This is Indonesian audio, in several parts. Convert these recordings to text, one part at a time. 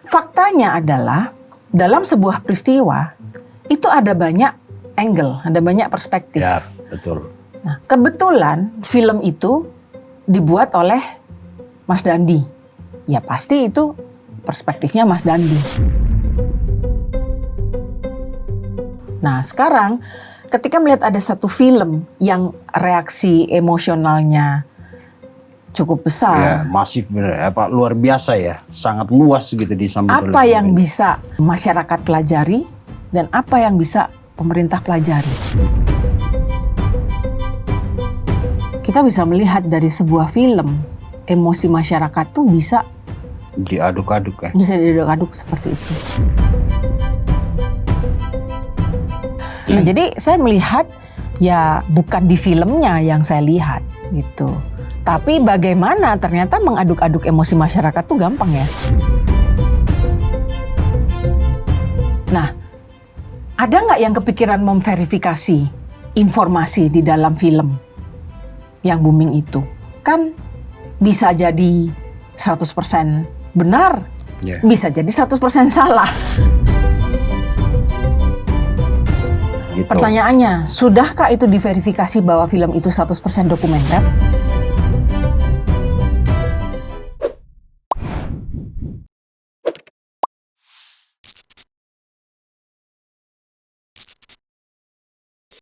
faktanya adalah dalam sebuah peristiwa itu ada banyak angle, ada banyak perspektif. Ya, betul. Nah, kebetulan film itu dibuat oleh Mas Dandi. Ya pasti itu perspektifnya Mas Dandi. Nah, sekarang ketika melihat ada satu film yang reaksi emosionalnya cukup besar. Ya, masif benar, luar biasa ya, sangat luas gitu disambut. Apa yang bisa masyarakat pelajari dan apa yang bisa pemerintah pelajari? Kita bisa melihat dari sebuah film, emosi masyarakat tuh bisa diaduk-aduk ya. Bisa diaduk-aduk seperti itu. Nah, jadi saya melihat ya bukan di filmnya yang saya lihat gitu. Tapi bagaimana ternyata mengaduk-aduk emosi masyarakat tuh gampang ya. Nah, ada nggak yang kepikiran memverifikasi informasi di dalam film yang booming itu? Kan bisa jadi 100% benar, bisa jadi 100% salah. Gitu. Pertanyaannya, sudahkah itu diverifikasi bahwa film itu 100% dokumenter?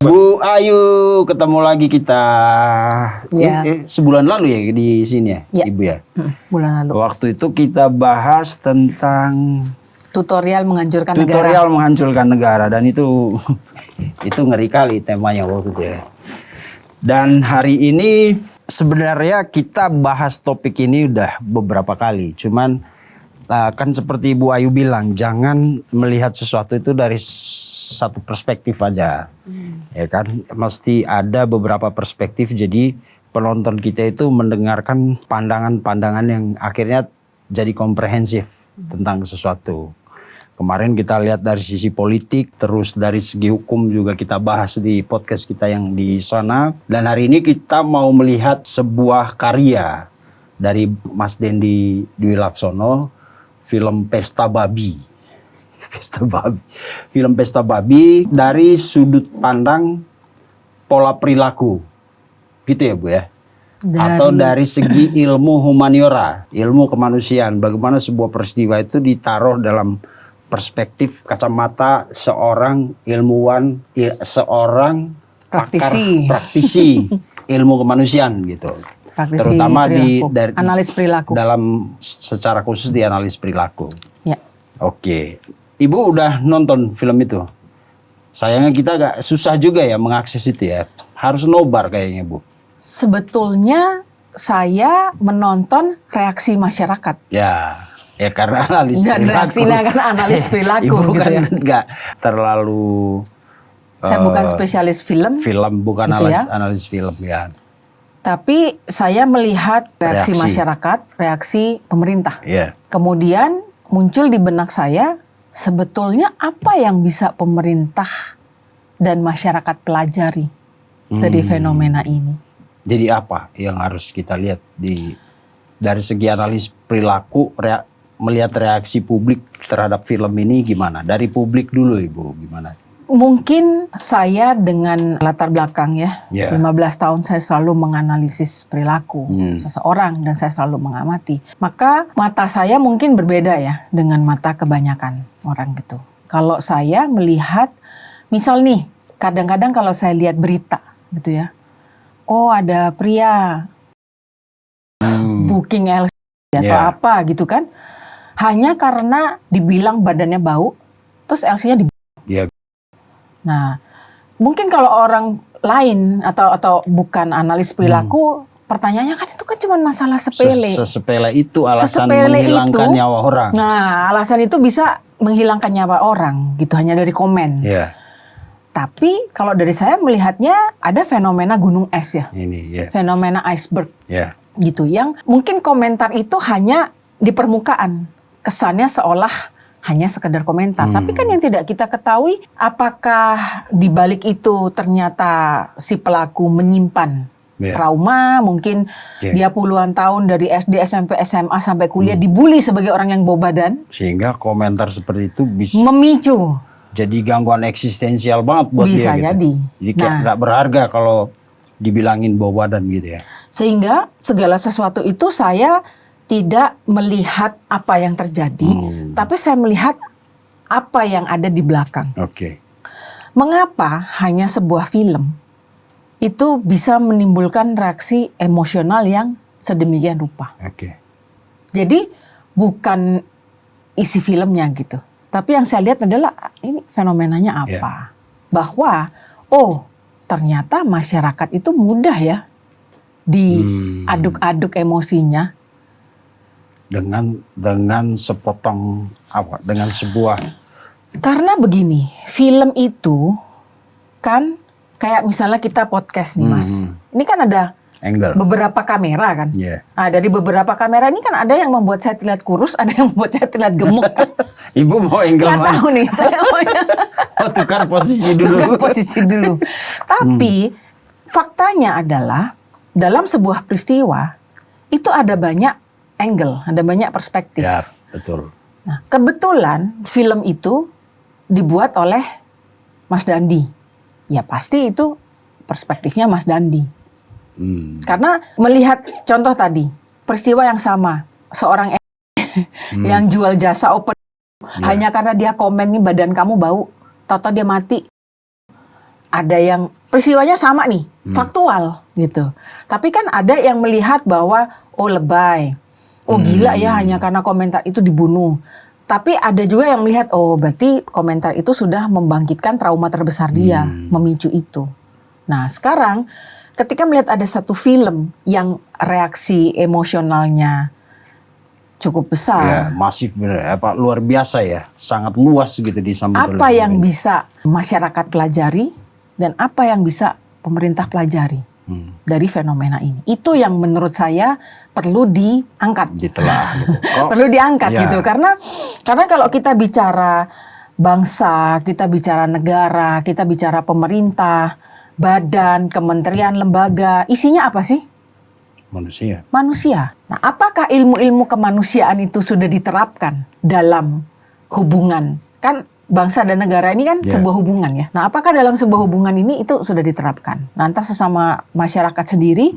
Bu Ayu, ketemu lagi kita. Ya. Sebulan lalu ya di sini ya, Ibu ya? Bulan lalu. Waktu itu kita bahas tentang tutorial menghancurkan negara. Tutorial menghancurkan negara, dan itu ngeri kali temanya waktu itu ya. Dan hari ini sebenarnya kita bahas topik ini udah beberapa kali. Cuman kan seperti Ibu Ayu bilang, jangan melihat sesuatu itu dari satu perspektif aja. Ya kan, mesti ada beberapa perspektif, jadi penonton kita itu mendengarkan pandangan-pandangan yang akhirnya jadi komprehensif tentang sesuatu. Kemarin kita lihat dari sisi politik, terus dari segi hukum juga kita bahas di podcast kita yang di sana. Dan hari ini kita mau melihat sebuah karya dari Mas Dendi Dwi Laksono, film Pesta Babi. Film Pesta Babi dari sudut pandang pola perilaku. Gitu ya Bu ya? Atau dari segi ilmu humaniora, ilmu kemanusiaan. Bagaimana sebuah peristiwa itu ditaruh dalam perspektif kacamata seorang ilmuwan, seorang praktisi ilmu kemanusiaan gitu. Praktisi terutama perilaku. dari analis perilaku. Dalam secara khusus di analis perilaku. Ya. Oke. Ibu udah nonton film itu? Sayangnya kita agak susah juga ya mengakses itu ya. Harus nobar kayaknya Bu. Sebetulnya saya menonton reaksi masyarakat. Ya karena analis dan perilaku. reaksinya karena analis perilaku. Ibu gitu kan ya. nggak terlalu. Saya bukan spesialis film. Film bukan gitu analis film ya. Tapi saya melihat reaksi masyarakat, reaksi pemerintah. Yeah. Kemudian muncul di benak saya, sebetulnya apa yang bisa pemerintah dan masyarakat pelajari dari fenomena ini? Jadi apa yang harus kita lihat dari segi analis perilaku, melihat reaksi publik terhadap film ini gimana? Dari publik dulu Ibu, gimana? Mungkin saya dengan latar belakang ya, 15 tahun saya selalu menganalisis perilaku seseorang dan saya selalu mengamati. Maka mata saya mungkin berbeda ya dengan mata kebanyakan orang gitu. Kalau saya melihat, misal nih, kadang-kadang kalau saya lihat berita gitu ya, oh ada pria booking LC atau apa gitu kan, hanya karena dibilang badannya bau, terus LC-nya dibuang. Nah, mungkin kalau orang lain atau bukan analis perilaku, pertanyaannya kan itu kan cuma masalah sepele. Sesepele itu alasan menghilangkan nyawa orang. Nah, alasan itu bisa menghilangkan nyawa orang, gitu hanya dari komen. Tapi kalau dari saya melihatnya ada fenomena gunung es ya, fenomena iceberg, gitu. Yang mungkin komentar itu hanya di permukaan, kesannya seolah hanya sekedar komentar. Tapi kan yang tidak kita ketahui, apakah di balik itu ternyata si pelaku menyimpan trauma, mungkin dia puluhan tahun dari SD, SMP, SMA sampai kuliah dibully sebagai orang yang bawa badan. Sehingga komentar seperti itu bisa memicu. Jadi gangguan eksistensial banget buat Bisa dia. jadi. Jadi kayak nggak berharga kalau dibilangin bawa badan gitu ya. Sehingga segala sesuatu itu saya tidak melihat apa yang terjadi, tapi saya melihat apa yang ada di belakang. Oke. Mengapa hanya sebuah film itu bisa menimbulkan reaksi emosional yang sedemikian rupa? Oke. Jadi bukan isi filmnya gitu, tapi yang saya lihat adalah ini fenomenanya apa? Bahwa ternyata masyarakat itu mudah ya diaduk-aduk emosinya dengan sepotong apa? Dengan sebuah. Karena begini, film itu kan kayak misalnya kita podcast nih Mas. Ini kan ada angle, beberapa kamera kan. Yeah. Nah, dari beberapa kamera ini kan ada yang membuat saya terlihat kurus, ada yang membuat saya terlihat gemuk kan. Ibu mau angle Nggak mana? tahu nih, saya maunya Tukar posisi dulu. tukar posisi dulu. Tapi faktanya adalah dalam sebuah peristiwa itu ada banyak angle, ada banyak perspektif. Ya, betul. Nah, kebetulan film itu dibuat oleh Mas Dandi. Ya pasti itu perspektifnya Mas Dandi. Karena melihat contoh tadi, peristiwa yang sama, seorang yang jual jasa open hanya karena dia komen nih badan kamu bau, tahu-tahu dia mati. Ada yang peristiwanya sama nih, faktual gitu. Tapi kan ada yang melihat bahwa lebay. Gila ya hanya karena komentar itu dibunuh. Tapi ada juga yang melihat, berarti komentar itu sudah membangkitkan trauma terbesar dia, memicu itu. Nah sekarang ketika melihat ada satu film yang reaksi emosionalnya cukup besar. Ya, masif, luar biasa ya, sangat luas gitu disambut. Apa yang bisa masyarakat pelajari dan apa yang bisa pemerintah pelajari dari fenomena ini? Itu yang menurut saya perlu diangkat, ditelah gitu. perlu diangkat gitu, karena kalau kita bicara bangsa, kita bicara negara, kita bicara pemerintah, badan, kementerian, lembaga, isinya apa sih? Manusia. Nah, apakah ilmu-ilmu kemanusiaan itu sudah diterapkan dalam hubungan? Kan bangsa dan negara ini kan sebuah hubungan ya. Nah, apakah dalam sebuah hubungan ini itu sudah diterapkan? Nah, antar sesama masyarakat sendiri,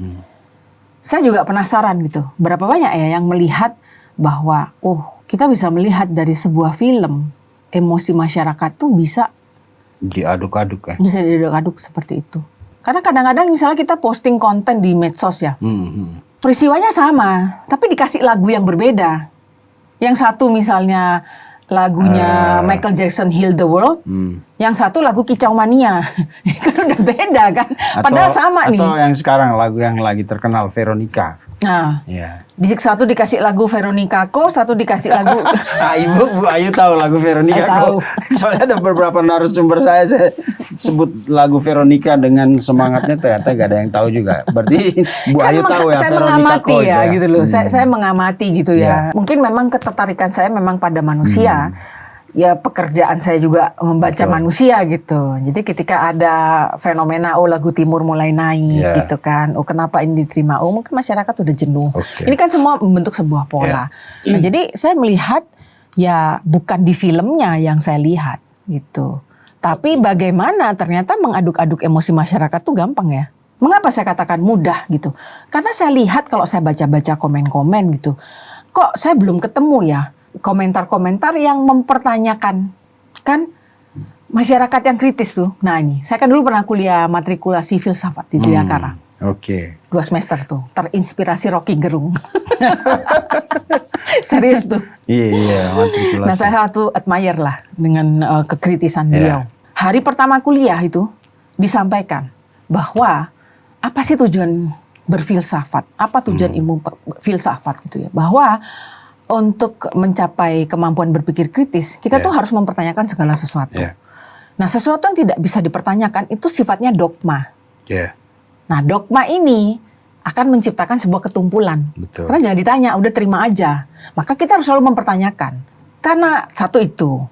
saya juga penasaran gitu. Berapa banyak ya yang melihat bahwa, kita bisa melihat dari sebuah film, emosi masyarakat tuh bisa diaduk-aduk ya. Bisa diaduk-aduk seperti itu. Karena kadang-kadang misalnya kita posting konten di medsos ya, peristiwanya sama, tapi dikasih lagu yang berbeda. Yang satu misalnya lagunya Michael Jackson Heal the World, yang satu lagu Kicau Mania. Kan udah beda kan, padahal sama nih. Atau yang sekarang lagu yang lagi terkenal Veronica. Nah, di satu dikasih lagu Veronica Ko, satu dikasih lagu. Bu Ayu tahu lagu Veronica Ko. Soalnya ada beberapa narasumber saya sebut lagu Veronica dengan semangatnya, ternyata gak ada yang tahu juga. Berarti Bu Ayu tahu ya saya Veronica mengamati Ko ya gitu loh. Saya mengamati gitu ya. Mungkin memang ketertarikan saya memang pada manusia. Ya pekerjaan saya juga membaca manusia gitu. Jadi ketika ada fenomena lagu timur mulai naik gitu kan. Kenapa ini diterima? Mungkin masyarakat udah jenuh. Ini kan semua membentuk sebuah pola. Nah, jadi saya melihat ya bukan di filmnya yang saya lihat gitu. Tapi bagaimana ternyata mengaduk-aduk emosi masyarakat tuh gampang ya. Mengapa saya katakan mudah gitu? Karena saya lihat kalau saya baca-baca komen-komen gitu. Kok saya belum ketemu ya komentar-komentar yang mempertanyakan kan masyarakat yang kritis tuh. Nah ini, saya kan dulu pernah kuliah matrikulasi filsafat di Triakara. 2 semester tuh, terinspirasi Rocky Gerung. Serius tuh. Iya, matrikulasi. Nah saya satu admire lah dengan kekritisan beliau. Hari pertama kuliah itu disampaikan bahwa apa sih tujuan berfilsafat? Apa tujuan ilmu filsafat gitu ya? Bahwa untuk mencapai kemampuan berpikir kritis, kita tuh harus mempertanyakan segala sesuatu. Nah, sesuatu yang tidak bisa dipertanyakan itu sifatnya dogma. Nah, dogma ini akan menciptakan sebuah ketumpulan. Betul. Karena jangan ditanya, udah terima aja. Maka kita harus selalu mempertanyakan. Karena satu itu,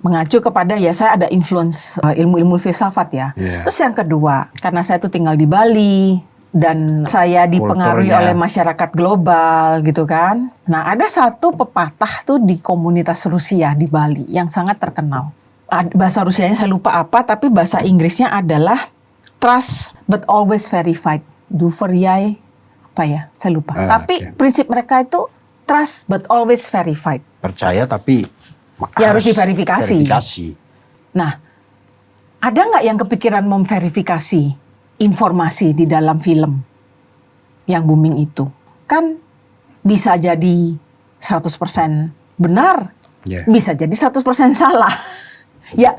mengacu kepada saya ada influence ilmu-ilmu filsafat ya. Terus yang kedua, karena saya tuh tinggal di Bali, dan saya dipengaruhi oleh masyarakat global gitu kan. Nah, ada satu pepatah tuh di komunitas Rusia di Bali yang sangat terkenal. Bahasa Rusianya saya lupa apa, tapi bahasa Inggrisnya adalah trust but always verified. Duveryai apa ya? Saya lupa. Tapi prinsip mereka itu trust but always verified. Percaya tapi ya harus diverifikasi. Nah, ada nggak yang kepikiran memverifikasi informasi di dalam film yang booming itu? Kan bisa jadi 100% benar, bisa jadi 100% salah. Ya,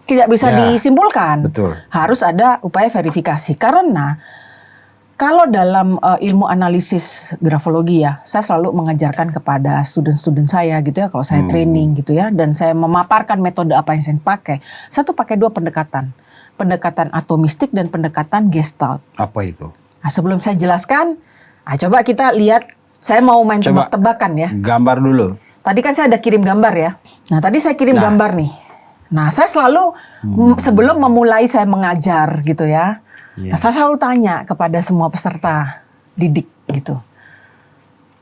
tidak bisa disimpulkan. Betul. Harus ada upaya verifikasi. Karena kalau dalam ilmu analisis grafologi ya, saya selalu mengajarkan kepada student-student saya gitu ya, kalau saya training gitu ya, dan saya memaparkan metode apa yang saya pakai. Saya tuh pakai 2 pendekatan. Pendekatan atomistik dan pendekatan gestalt. Apa itu? Nah, sebelum saya jelaskan, coba kita lihat, saya mau main tebak-tebakan ya. Gambar dulu. Tadi kan saya ada kirim gambar ya. Nah, tadi saya kirim gambar nih. Nah, saya selalu sebelum memulai saya mengajar gitu ya, nah, saya selalu tanya kepada semua peserta didik gitu.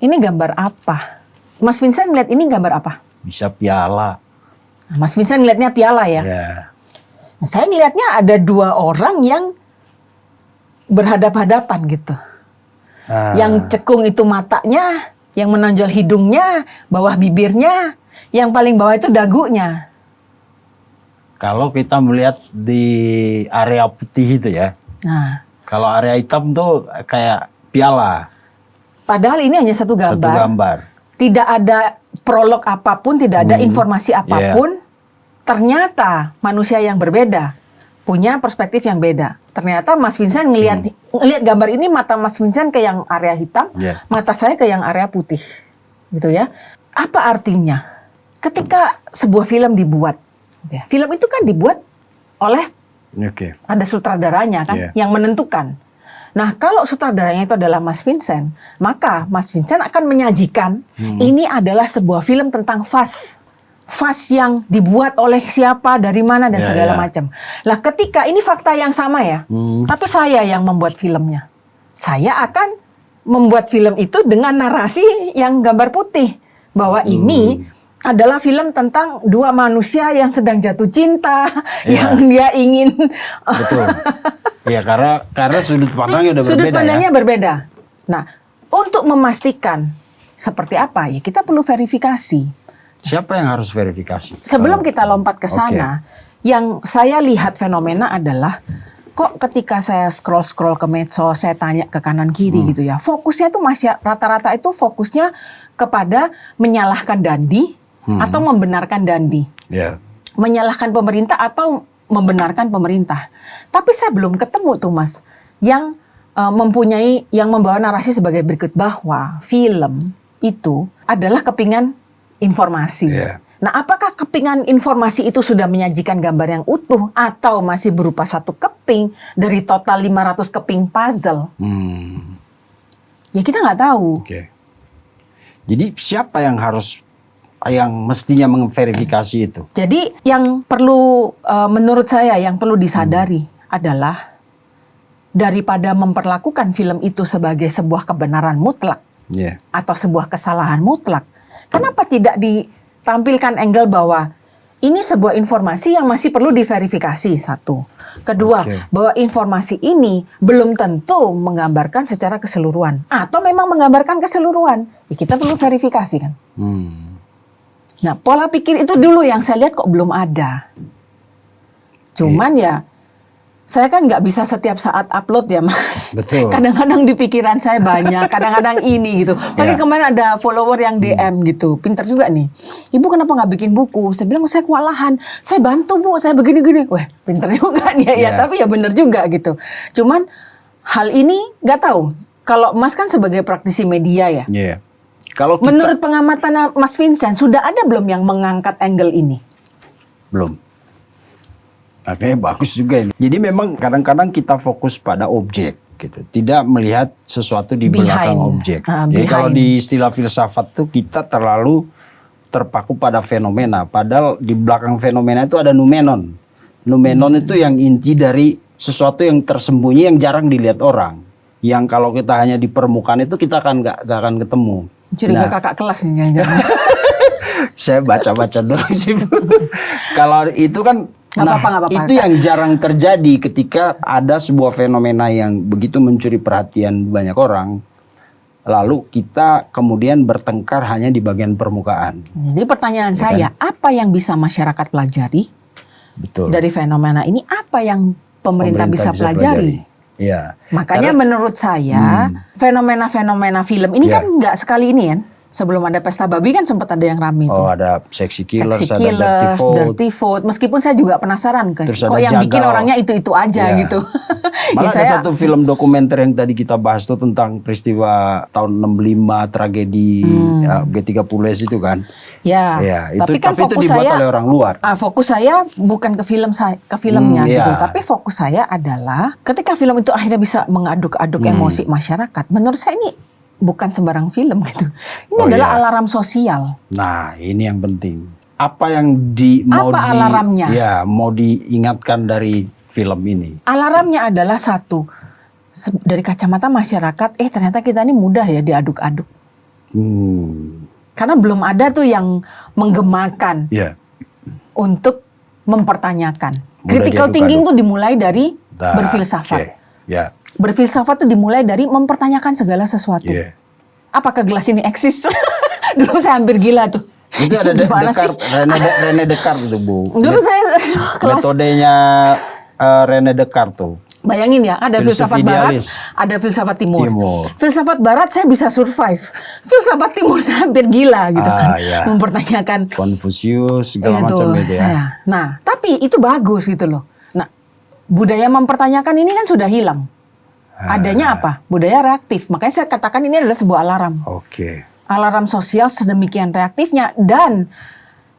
Ini gambar apa? Mas Vincent melihat ini gambar apa? Bisa piala. Nah, Mas Vincent melihatnya piala ya? Nah, saya ngelihatnya ada 2 orang yang berhadap-hadapan gitu. Yang cekung itu matanya, yang menonjol hidungnya, bawah bibirnya, yang paling bawah itu dagunya. Kalau kita melihat di area putih itu ya, nah, kalau area hitam tuh kayak piala. Padahal ini hanya satu gambar. Tidak ada prolog apapun, tidak ada informasi apapun. Ternyata manusia yang berbeda punya perspektif yang beda. Ternyata Mas Vincent ngelihat gambar ini, mata Mas Vincent ke yang area hitam, mata saya ke yang area putih, gitu ya. Apa artinya? Ketika sebuah film dibuat, film itu kan dibuat oleh ada sutradaranya kan, yang menentukan. Nah, kalau sutradaranya itu adalah Mas Vincent, maka Mas Vincent akan menyajikan ini adalah sebuah film tentang fase yang dibuat oleh siapa, dari mana, dan segala macam. Lah, ketika ini fakta yang sama ya, tapi saya yang membuat filmnya, saya akan membuat film itu dengan narasi yang gambar putih, bahwa ini adalah film tentang 2 manusia yang sedang jatuh cinta, yang dia ingin. Betul. Ya, karena sudut pandangnya udah berbeda. Sudut pandangnya berbeda. Nah, untuk memastikan seperti apa ya, kita perlu verifikasi. Siapa yang harus verifikasi? Sebelum kita lompat ke sana, yang saya lihat fenomena adalah, kok ketika saya scroll ke medsos, saya tanya ke kanan kiri gitu ya, fokusnya tuh masih rata-rata itu fokusnya kepada menyalahkan Dandi atau membenarkan Dandi, menyalahkan pemerintah atau membenarkan pemerintah. Tapi saya belum ketemu tuh Mas yang yang membawa narasi sebagai berikut, bahwa film itu adalah kepingan informasi. Nah, apakah kepingan informasi itu sudah menyajikan gambar yang utuh atau masih berupa satu keping dari total 500 keping puzzle? Ya, kita nggak tahu. Jadi siapa yang mestinya memverifikasi itu? Jadi yang perlu menurut saya yang perlu disadari adalah, daripada memperlakukan film itu sebagai sebuah kebenaran mutlak atau sebuah kesalahan mutlak, kenapa tidak ditampilkan angle bahwa ini sebuah informasi yang masih perlu diverifikasi, satu. Kedua, bahwa informasi ini belum tentu menggambarkan secara keseluruhan. Atau memang menggambarkan keseluruhan, ya kita perlu verifikasi kan. Nah, pola pikir itu dulu yang saya lihat kok belum ada. Cuman ya, saya kan nggak bisa setiap saat upload ya Mas. Betul. Kadang-kadang di pikiran saya banyak, kadang-kadang ini gitu. Makanya kemarin ada follower yang DM gitu, pinter juga nih. Ibu kenapa nggak bikin buku? Saya bilang, saya kewalahan. Saya bantu Bu, saya begini-gini. Wah, pinter juga dia ya, tapi ya bener juga gitu. Cuman hal ini nggak tahu. Kalau Mas kan sebagai praktisi media ya. Kalau menurut pengamatan Mas Vincent, sudah ada belum yang mengangkat angle ini? Belum. Makanya bagus juga ini. Jadi memang kadang-kadang kita fokus pada objek gitu, tidak melihat sesuatu di belakang objek. Jadi kalau di istilah filsafat tuh kita terlalu terpaku pada fenomena, padahal di belakang fenomena itu ada numenon. Numenon itu yang inti dari sesuatu yang tersembunyi yang jarang dilihat orang. yang kalau kita hanya di permukaan itu kita akan nggak akan ketemu. Curiga kakak kelas nih jangan-jangan. Saya baca-baca doang sih. Kalau itu kan, Nggak apa-apa. itu yang jarang terjadi ketika ada sebuah fenomena yang begitu mencuri perhatian banyak orang, lalu kita kemudian bertengkar hanya di bagian permukaan. Jadi pertanyaan saya, apa yang bisa masyarakat pelajari Betul. dari fenomena ini? Apa yang pemerintah bisa pelajari? Ya. Makanya menurut saya fenomena-fenomena film ini kan nggak sekali ini kan. Sebelum ada Pesta Babi kan sempat ada yang ramai itu. Oh, ada Sexy Killers, Killers, ada Dirty Vote. Meskipun saya juga penasaran kan, Terus kok ada yang bikin Jagal. orangnya itu-itu aja Ya. gitu. Malah Ya, ada satu film dokumenter yang tadi kita bahas tuh tentang peristiwa tahun 65 tragedi G30S itu kan. Ya, Ya, tapi kan itu fokus dibuat saya oleh orang luar. fokus saya bukan ke filmnya gitu, ya. tapi fokus saya adalah ketika film itu akhirnya bisa mengaduk-aduk emosi masyarakat. Menurut saya ini bukan sembarang film gitu. Ini adalah alarm sosial. Nah, ini yang penting. Apa yang alarmnya? Ya, mau diingatkan dari film ini. Alarmnya adalah satu, dari kacamata masyarakat, ternyata kita ini mudah ya diaduk-aduk. Karena belum ada tuh yang menggemakan Ya. untuk mempertanyakan. Mudah Critical diaduk-aduk. thinking tuh dimulai dari berfilsafat. Oke. Ya. Berfilsafat tuh dimulai dari mempertanyakan segala sesuatu. Iya. Apakah gelas ini eksis? Dulu saya hampir gila tuh. Itu ada Gimana sih? René Descartes itu, Bu. Dulu saya kelas. Metodenya René Descartes tuh. Bayangin ya, ada Filsuf filsafat barat, idealis. ada filsafat timur. Timur. Filsafat barat saya bisa survive. Filsafat timur saya hampir gila gitu kan. Ya. Mempertanyakan Konfusius segala itu macam gitu ya. saya. Nah, tapi itu bagus gitu loh. Nah, budaya mempertanyakan ini kan sudah hilang. Adanya apa? Budaya reaktif. Makanya saya katakan ini adalah sebuah alarm. Oke. Alarm sosial sedemikian reaktifnya. Dan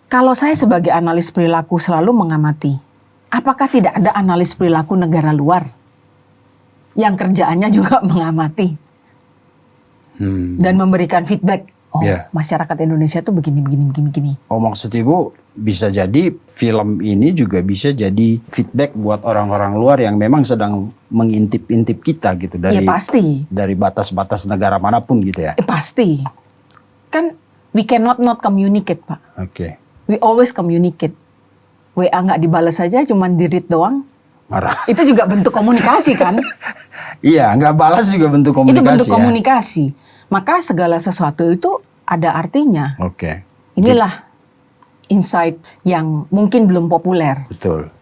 kalau saya sebagai analis perilaku selalu mengamati, apakah tidak ada analis perilaku negara luar yang kerjaannya juga mengamati dan memberikan feedback? Masyarakat Indonesia tuh begini. Oh, maksud Ibu bisa jadi film ini juga bisa jadi feedback buat orang-orang luar yang memang sedang mengintip-intip kita gitu dari pasti. Dari batas-batas negara manapun gitu ya. Pasti. Kan we cannot not communicate, Pak. Oke. We always communicate. WA nggak dibalas saja, cuman di-read doang. Marah. Itu juga bentuk komunikasi kan? Iya, nggak balas juga bentuk komunikasi. Itu bentuk ya? komunikasi. Maka segala sesuatu itu ada artinya. Oke. Inilah insight yang mungkin belum populer Betul.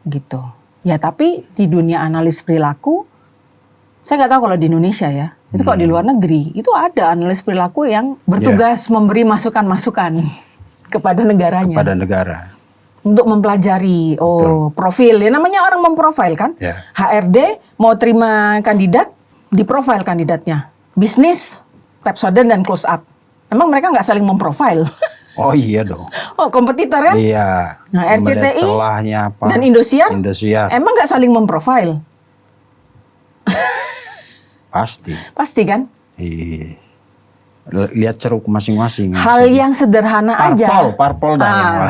gitu. Ya tapi di dunia analis perilaku, saya nggak tahu kalau di Indonesia ya. Itu kalau di luar negeri itu ada analis perilaku yang bertugas memberi masukan-masukan kepada negaranya. Kepada negara. Untuk mempelajari profil. Ya namanya orang memprofil kan. Ya. HRD mau terima kandidat, diprofil kandidatnya. Bisnis, Pepsodent dan Close Up. Emang mereka nggak saling memprofil? Oh iya dong. Oh kompetitor kan? Iya. Nah RCTI celahnya apa? dan Indosiar, Indosiar. emang nggak saling memprofil? Pasti. Pasti kan? Iya. Lihat ceruk masing-masing. Hal yang sederhana aja. Parpol dah.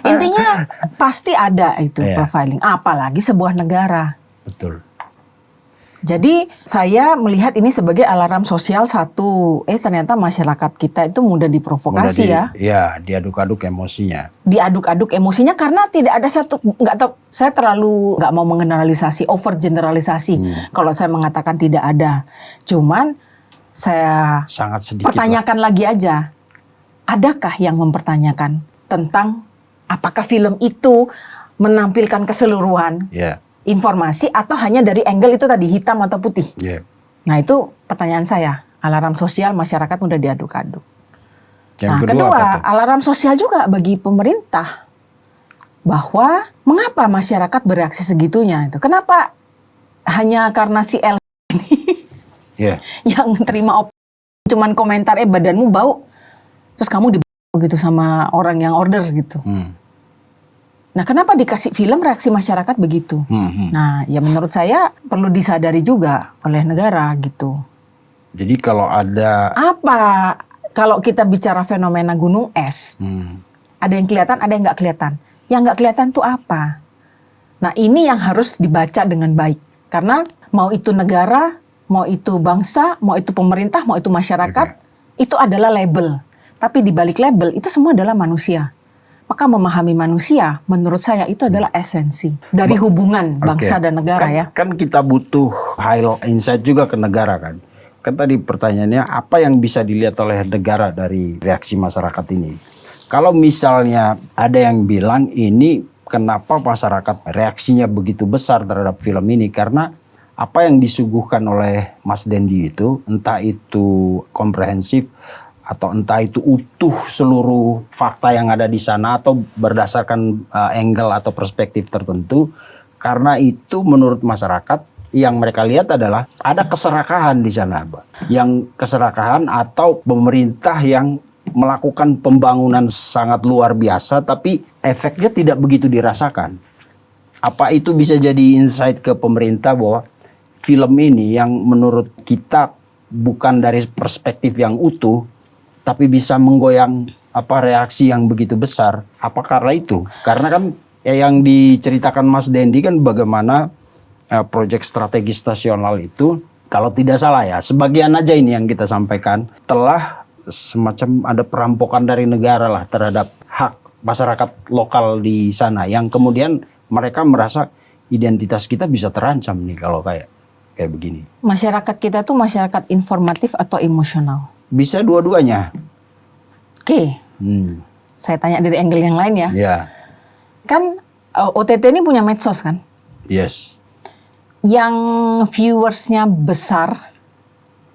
Intinya pasti ada itu Iya. profiling. Apalagi sebuah negara. Betul. Jadi saya melihat ini sebagai alarm sosial satu. Ternyata masyarakat kita itu mudah diprovokasi ya. Iya, diaduk-aduk emosinya. Diaduk-aduk emosinya karena tidak ada satu, nggak tahu, saya terlalu nggak mau mengeneralisasi, over generalisasi kalau saya mengatakan tidak ada. Cuman saya Sangat sedikit. pertanyakan lagi aja, adakah yang mempertanyakan tentang apakah film itu menampilkan keseluruhan Iya. informasi atau hanya dari angle itu tadi hitam atau putih? Iya. Nah itu pertanyaan saya. Alarm sosial masyarakat mudah diaduk-aduk. Yang Nah, kedua apa tuh? alarm sosial juga bagi pemerintah bahwa mengapa masyarakat bereaksi segitunya itu? Kenapa hanya karena si L Iya. yang terima cuman komentar badanmu bau, terus kamu gitu sama orang yang order gitu. Nah, kenapa dikasih film reaksi masyarakat begitu? Nah, ya menurut saya perlu disadari juga oleh negara gitu. Jadi kalau ada Kalau kita bicara fenomena gunung es, ada yang kelihatan, ada yang nggak kelihatan. Yang nggak kelihatan tuh apa? Nah, ini yang harus dibaca dengan baik. Karena Mau itu negara, mau itu bangsa, mau itu pemerintah, mau itu masyarakat, itu adalah label. Tapi di balik label itu semua adalah manusia. Maka memahami manusia, menurut saya itu adalah esensi dari hubungan bangsa dan negara ya. Kan kita butuh high insight juga ke negara kan. Kan tadi pertanyaannya apa yang bisa dilihat oleh negara dari reaksi masyarakat ini. Kalau misalnya ada yang bilang ini kenapa masyarakat reaksinya begitu besar terhadap film ini. Karena apa yang disuguhkan oleh Mas Dendi itu entah itu komprehensif atau entah itu utuh seluruh fakta yang ada di sana atau berdasarkan angle atau perspektif tertentu. Karena itu menurut masyarakat yang mereka lihat adalah ada keserakahan di sana, yang keserakahan atau pemerintah yang melakukan pembangunan sangat luar biasa tapi efeknya tidak begitu dirasakan. Apa itu bisa jadi insight ke pemerintah bahwa film ini yang menurut kita bukan dari perspektif yang utuh tapi bisa menggoyang reaksi yang begitu besar. Apa karena itu? Karena kan yang diceritakan Mas Dendi kan bagaimana proyek strategis nasional itu, kalau tidak salah ya, sebagian aja ini yang kita sampaikan, telah semacam ada perampokan dari negara lah terhadap hak masyarakat lokal di sana, yang kemudian mereka merasa identitas kita bisa terancam nih kalau kayak begini. Masyarakat kita tuh masyarakat informatif atau emosional? Bisa dua-duanya. Oke. Saya tanya dari angle yang lain ya. Ya. Kan OTT ini punya medsos kan? Yes. Yang viewersnya besar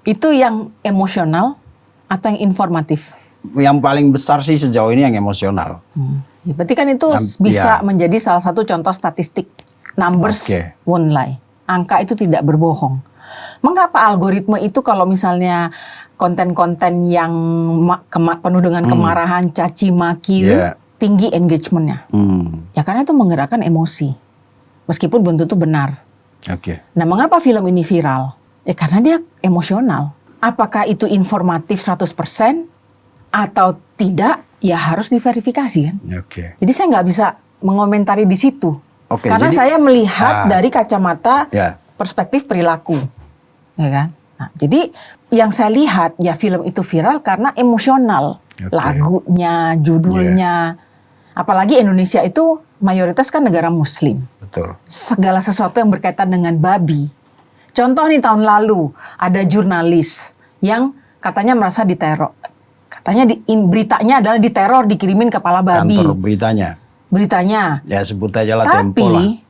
itu yang emosional atau yang informatif? Yang paling besar sih sejauh ini yang emosional. Ya, berarti kan itu bisa menjadi salah satu contoh statistik. Numbers won't lie. Angka itu tidak berbohong. Mengapa algoritma itu kalau misalnya konten-konten yang penuh dengan kemarahan, caci maki, tinggi engagementnya? Ya karena itu menggerakkan emosi. Meskipun belum tentu benar. Nah, mengapa film ini viral? Ya karena dia emosional. Apakah itu informatif 100% atau tidak? Ya harus diverifikasi kan. Jadi saya nggak bisa mengomentari di situ. Karena jadi, saya melihat dari kacamata perspektif perilaku. Ya kan? Nah, jadi yang saya lihat ya film itu viral karena emosional. Lagunya, judulnya. Apalagi Indonesia itu mayoritas kan negara muslim. Betul. Segala sesuatu yang berkaitan dengan babi. Contoh nih tahun lalu ada jurnalis yang katanya merasa diteror. Katanya beritanya adalah diteror, dikirimin kepala babi. Kantor beritanya. Ya sebut aja lah Tempo lah. Tapi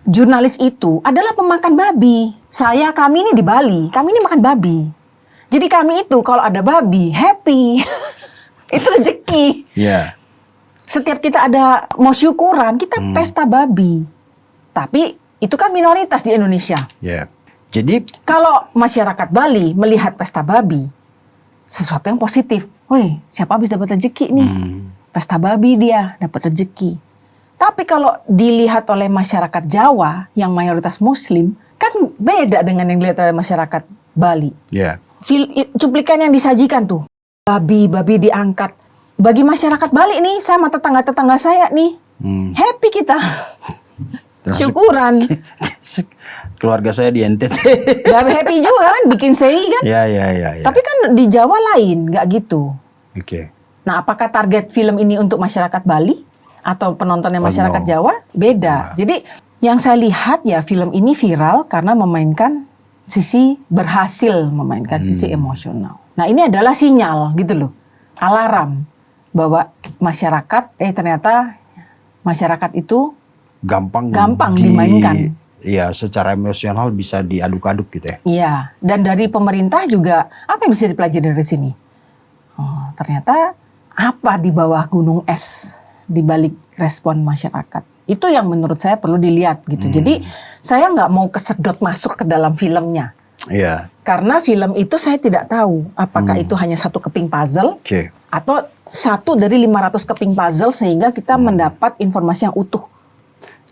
jurnalis itu adalah pemakan babi. Kami ini di Bali, kami ini makan babi. Jadi kami itu kalau ada babi happy. Itu rezeki. Setiap kita ada mau syukuran, kita pesta babi. Tapi itu kan minoritas di Indonesia. Jadi kalau masyarakat Bali melihat pesta babi, sesuatu yang positif. Woi, siapa habis dapat rezeki nih? Pesta babi dia dapat rezeki. Tapi kalau dilihat oleh masyarakat Jawa yang mayoritas muslim, kan beda dengan yang dilihat oleh masyarakat Bali. Cuplikan yang disajikan tuh, babi diangkat. Bagi masyarakat Bali nih, sama tetangga-tetangga saya nih, happy kita. Syukuran. Keluarga saya di NTT. Gak happy juga kan, bikin sei kan. Tapi kan di Jawa lain, gak gitu. Nah, apakah target film ini untuk masyarakat Bali atau penontonnya masyarakat Jawa? Beda. Jadi yang saya lihat ya film ini viral karena berhasil memainkan sisi emosional. Nah, ini adalah sinyal gitu loh, alarm bahwa masyarakat ternyata masyarakat itu gampang dimainkan. Iya, secara emosional bisa diaduk-aduk gitu ya. Iya, dan dari pemerintah juga apa yang bisa dipelajari dari sini? Oh, ternyata apa di bawah gunung es di balik respon masyarakat? Itu yang menurut saya perlu dilihat gitu. Jadi saya nggak mau kesedot masuk ke dalam filmnya. Karena film itu saya tidak tahu apakah itu hanya satu keping puzzle atau satu dari 500 keping puzzle sehingga kita mendapat informasi yang utuh.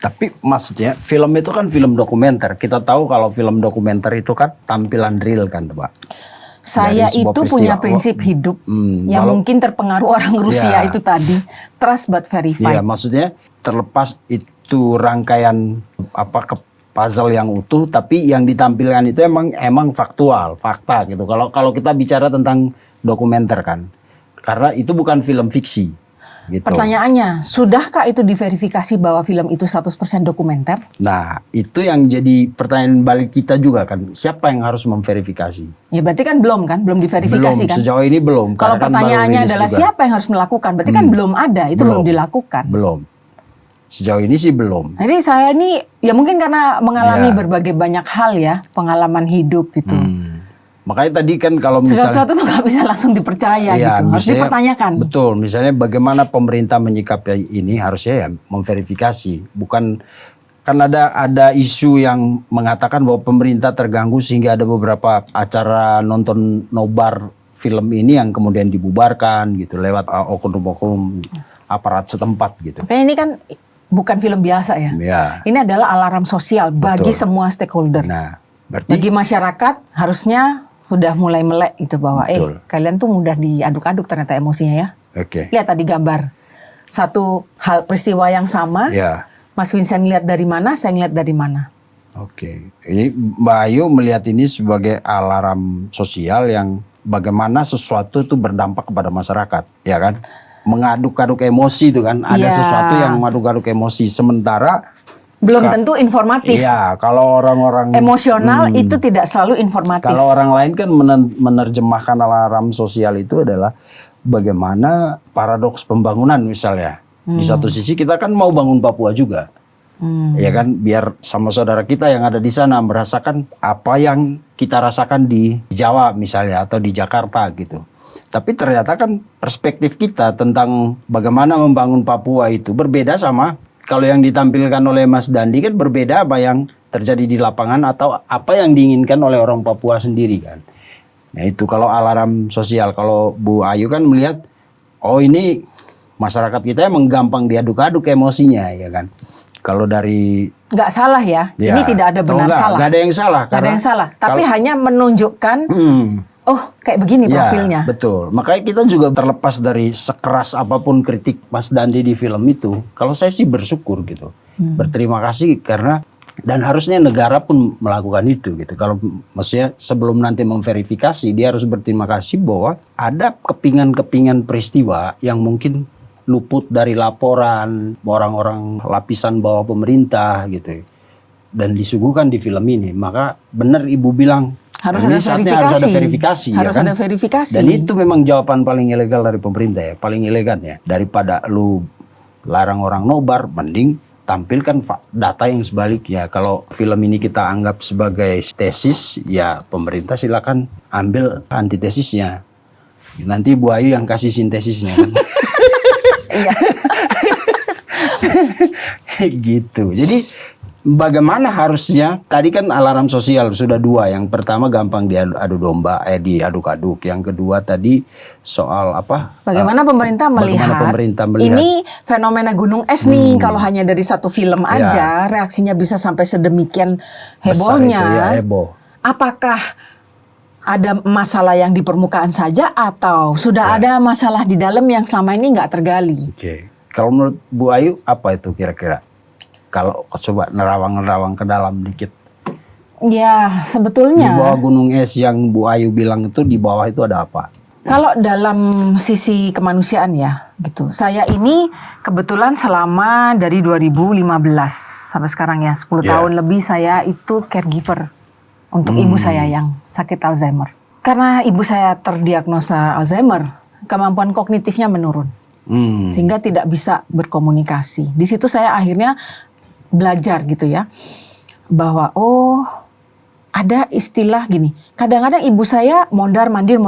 Tapi maksudnya film itu kan film dokumenter. Kita tahu kalau film dokumenter itu kan tampilan real kan, Pak. Saya itu punya prinsip hidup yang mungkin terpengaruh orang Rusia itu tadi. Trust but verify. Iya, maksudnya terlepas itu rangkaian puzzle yang utuh, tapi yang ditampilkan itu emang faktual, fakta gitu. Kalau kita bicara tentang dokumenter kan, karena itu bukan film fiksi. Gitu. Pertanyaannya, sudahkah itu diverifikasi bahwa film itu 100% dokumenter? Nah, itu yang jadi pertanyaan balik kita juga kan. Siapa yang harus memverifikasi? Ya berarti kan belum diverifikasi belum, kan? Sejauh ini belum. Kalau pertanyaannya adalah juga, siapa yang harus melakukan? Berarti kan belum ada, itu belum dilakukan. Belum. Sejauh ini sih belum. Jadi saya ini ya mungkin karena mengalami berbagai banyak hal ya, pengalaman hidup gitu. Makanya tadi kan kalau misalnya sesuatu tuh nggak bisa langsung dipercaya gitu, harus dipertanyakan. Betul, misalnya bagaimana pemerintah menyikapi ini harusnya ya memverifikasi. Bukan kan ada isu yang mengatakan bahwa pemerintah terganggu sehingga ada beberapa acara nonton nobar film ini yang kemudian dibubarkan gitu lewat oknum-oknum aparat setempat gitu. Tapi ini kan bukan film biasa ya. Ini adalah alarm sosial bagi semua stakeholder. Nah, berarti bagi masyarakat harusnya sudah mulai melek gitu bahwa kalian tuh mudah diaduk-aduk ternyata emosinya ya. Lihat tadi gambar. Satu hal peristiwa yang sama. Mas Vincent lihat dari mana, saya ngeliat dari mana. Ini Mbak Ayu melihat ini sebagai alarm sosial yang bagaimana sesuatu itu berdampak kepada masyarakat, ya kan? Mengaduk-aduk emosi itu kan, ada sesuatu yang mengaduk-aduk emosi sementara belum tentu informatif. Iya, kalau orang-orang emosional itu tidak selalu informatif. Kalau orang lain kan menerjemahkan alarm sosial itu adalah bagaimana paradoks pembangunan misalnya. Di satu sisi kita kan mau bangun Papua juga. Ya kan, biar sama saudara kita yang ada di sana merasakan apa yang kita rasakan di Jawa misalnya atau di Jakarta gitu. Tapi ternyata kan perspektif kita tentang bagaimana membangun Papua itu berbeda sama kalau yang ditampilkan oleh Mas Dandi kan berbeda apa yang terjadi di lapangan atau apa yang diinginkan oleh orang Papua sendiri kan. Nah itu kalau alarm sosial. Kalau Bu Ayu kan melihat, oh ini masyarakat kita emang gampang diaduk-aduk emosinya ya kan. Kalau dari nggak salah ya, ini tidak ada benar salah. Nggak ada yang salah. Nggak ada yang salah, tapi hanya menunjukkan oh kayak begini profilnya. Betul, makanya kita juga terlepas dari sekeras apapun kritik Mas Dandi di film itu. Kalau saya sih bersyukur gitu, berterima kasih karena dan harusnya negara pun melakukan itu gitu. Kalau maksudnya sebelum nanti memverifikasi dia harus berterima kasih bahwa ada kepingan-kepingan peristiwa yang mungkin luput dari laporan orang-orang lapisan bawah pemerintah gitu dan disuguhkan di film ini. Maka benar Ibu bilang harus ada verifikasi. Harus ada verifikasi. Dan itu memang jawaban paling ilegal dari pemerintah ya, paling elegan ya. Daripada lu larang orang nobar, mending tampilkan data yang sebaliknya. Kalau film ini kita anggap sebagai tesis, ya pemerintah silakan ambil antitesisnya. Nanti Bu Ayu yang kasih sintesisnya. Kan? Iya. Gitu. Jadi bagaimana harusnya, tadi kan alarm sosial sudah dua. Yang pertama gampang diadu domba, diaduk-aduk. Yang kedua tadi soal apa? Bagaimana pemerintah melihat ini fenomena gunung es nih. Kalau hanya dari satu film aja, reaksinya bisa sampai sedemikian hebohnya. Heboh. Apakah ada masalah yang di permukaan saja atau sudah ada masalah di dalam yang selama ini nggak tergali? Kalau menurut Bu Ayu apa itu kira-kira? Kalau coba nerawang-nerawang ke dalam dikit. Ya sebetulnya. Di bawah gunung es yang Bu Ayu bilang itu di bawah itu ada apa? Kalau dalam sisi kemanusiaan ya gitu. Saya ini kebetulan selama dari 2015 sampai sekarang ya 10 tahun lebih saya itu caregiver untuk ibu saya yang sakit Alzheimer. Karena ibu saya terdiagnosa Alzheimer, kemampuan kognitifnya menurun. Sehingga tidak bisa berkomunikasi. Di situ saya akhirnya belajar gitu ya. Bahwa ada istilah gini. Kadang-kadang ibu saya mondar-mandir.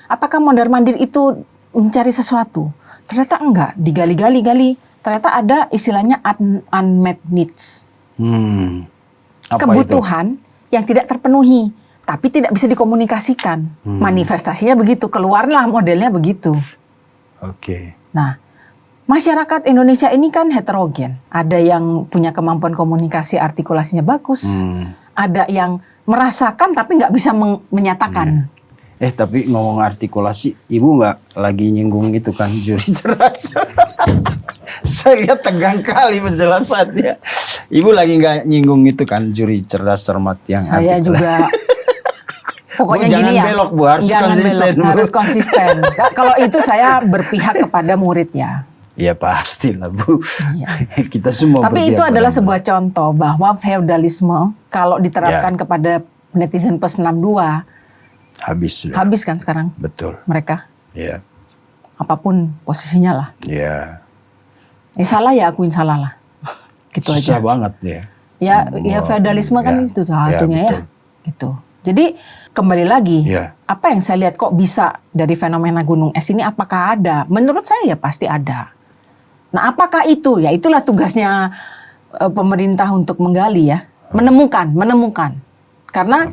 Apakah mondar-mandir itu mencari sesuatu? Ternyata enggak, digali-gali. Ternyata ada istilahnya unmet needs. Apa kebutuhan itu? Yang tidak terpenuhi, tapi tidak bisa dikomunikasikan. Manifestasinya begitu, keluarlah modelnya begitu. Nah, masyarakat Indonesia ini kan heterogen. Ada yang punya kemampuan komunikasi, artikulasinya bagus. Ada yang merasakan tapi nggak bisa menyatakan. Tapi ngomong artikulasi, Ibu nggak lagi nyinggung itu kan juri cerdas? Saya lihat tegang kali penjelasannya. Ibu lagi nggak nyinggung itu kan juri cerdas cermat yang saya juga. Pokoknya Bu, jangan gini ya. belok, Bu, harus konsisten, Bu. Harus konsisten. Nah, kalau itu saya berpihak kepada murid ya. Ya pastilah, Bu. Iya. Kita semua. Tapi itu adalah sebuah contoh bahwa feodalisme kalau diterapkan kepada netizen plus 62 habis kan sekarang. Betul. Mereka. Iya. Apapun posisinya lah. Iya. Salah ya akuin salah lah. Gitu Susah aja. banget ya. Ya feodalisme kan itu salah satunya ya. Gitu. Jadi kembali lagi, apa yang saya lihat kok bisa dari fenomena gunung es ini apakah ada? Menurut saya ya pasti ada. Nah, apakah itu? Ya itulah tugasnya pemerintah untuk menggali ya, menemukan. Karena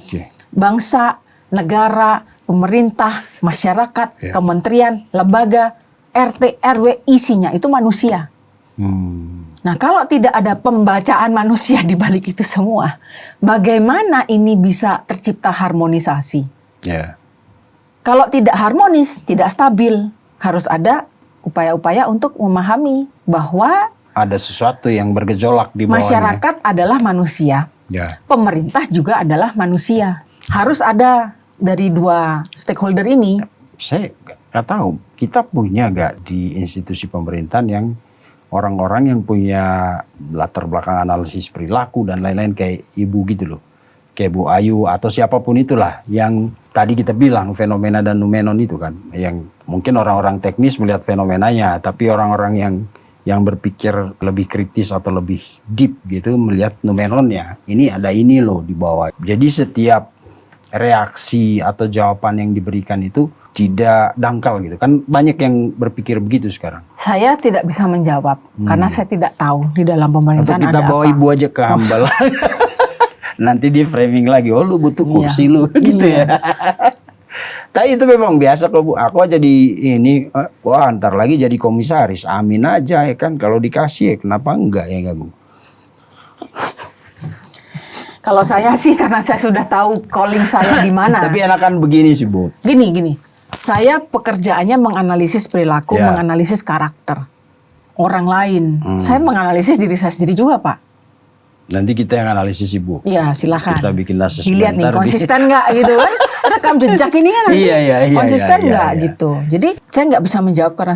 bangsa, negara, pemerintah, masyarakat, kementerian, lembaga, RT, RW isinya itu manusia. Nah, kalau tidak ada pembacaan manusia di balik itu semua, bagaimana ini bisa tercipta harmonisasi? Kalau tidak harmonis, tidak stabil, harus ada upaya-upaya untuk memahami bahwa ada sesuatu yang bergejolak di bawahnya. Masyarakat adalah manusia, pemerintah juga adalah manusia. Harus ada dari dua stakeholder ini. Saya nggak tahu, kita punya nggak di institusi pemerintahan yang orang-orang yang punya latar belakang analisis perilaku dan lain-lain kayak Ibu gitu loh. Kayak Bu Ayu atau siapapun itulah yang tadi kita bilang fenomena dan numenon itu kan. Yang mungkin orang-orang teknis melihat fenomenanya, tapi orang-orang yang berpikir lebih kritis atau lebih deep gitu melihat numenonnya. Ini ada ini loh di bawah. Jadi setiap reaksi atau jawaban yang diberikan itu tidak dangkal gitu kan, banyak yang berpikir begitu sekarang. Saya tidak bisa menjawab karena saya tidak tahu di dalam pemerintahan atau kita ada bawa apa. Ibu aja ke Hambal. Nanti di framing lagi, oh lu butuh kursi lu gitu ya. Tapi itu memang biasa kok Bu. Aku aja di ini, wah ntar lagi jadi komisaris, amin aja ya kan. Kalau dikasih ya kenapa enggak ya enggak Bu? Kalau saya sih karena saya sudah tahu calling saya di mana. Tapi enakan begini sih Bu. Gini. Saya pekerjaannya menganalisis perilaku, menganalisis karakter orang lain. Saya menganalisis diri saya sendiri juga, Pak. Nanti kita yang analisis Ibu. Iya, silakan. Kita bikin nases dilihat nih konsisten nggak gitu kan? Rekam jejak ini kan nanti konsisten nggak gitu. Jadi saya nggak bisa menjawab karena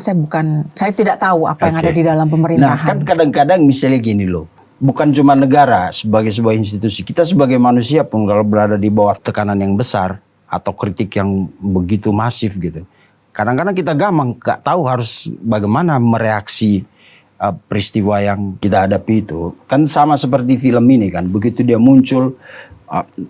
saya tidak tahu apa yang ada di dalam pemerintahan. Nah kan kadang-kadang misalnya gini loh. Bukan cuma negara sebagai sebuah institusi. Kita sebagai manusia pun kalau berada di bawah tekanan yang besar atau kritik yang begitu masif gitu. Kadang-kadang kita gampang gak tahu harus bagaimana mereaksi peristiwa yang kita hadapi itu. Kan sama seperti film ini kan. Begitu dia muncul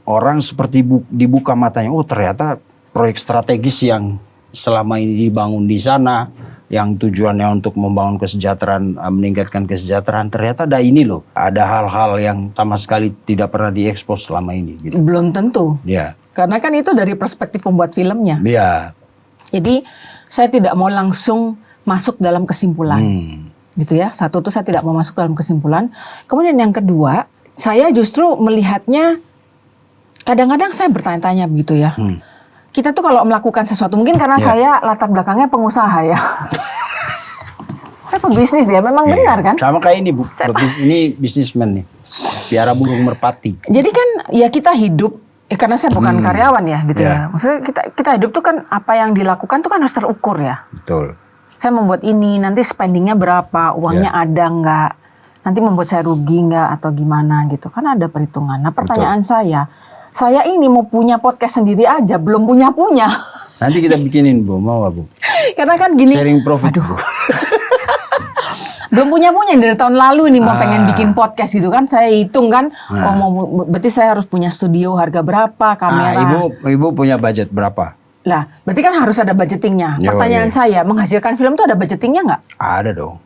orang seperti dibuka matanya. Oh ternyata proyek strategis yang selama ini dibangun di sana. Yang tujuannya untuk membangun kesejahteraan, meningkatkan kesejahteraan. Ternyata ada ini loh. Ada hal-hal yang sama sekali tidak pernah diekspos selama ini. Gitu. Belum tentu. Ya. Karena kan itu dari perspektif pembuat filmnya. Iya. Jadi saya tidak mau langsung masuk dalam kesimpulan. Gitu ya. Satu tuh saya tidak mau masuk dalam kesimpulan. Kemudian yang kedua, saya justru melihatnya kadang-kadang saya bertanya-tanya begitu ya. Kita tuh kalau melakukan sesuatu, mungkin karena saya latar belakangnya pengusaha ya. Saya pembisnis ya, memang benar kan? Sama kayak ini Bu, ini bisnismen nih. Piara burung merpati. Jadi kan ya kita hidup, karena saya bukan karyawan ya gitu ya. Maksudnya kita hidup tuh kan apa yang dilakukan tuh kan harus terukur ya. Betul. Saya membuat ini, nanti spendingnya berapa, uangnya ada nggak, nanti membuat saya rugi nggak atau gimana gitu. Kan ada perhitungan. Nah pertanyaan saya ini mau punya podcast sendiri aja, belum punya. Nanti kita bikinin Bu, mau gak Bu? Karena kan gini. Sharing profit. Aduh. Belum punya dari tahun lalu nih mau pengen bikin podcast gitu kan. Saya hitung kan, berarti saya harus punya studio harga berapa, kamera. Ibu punya budget berapa? Lah, berarti kan harus ada budgetingnya. Pertanyaan saya, menghasilkan film tuh ada budgetingnya nggak? Ada dong.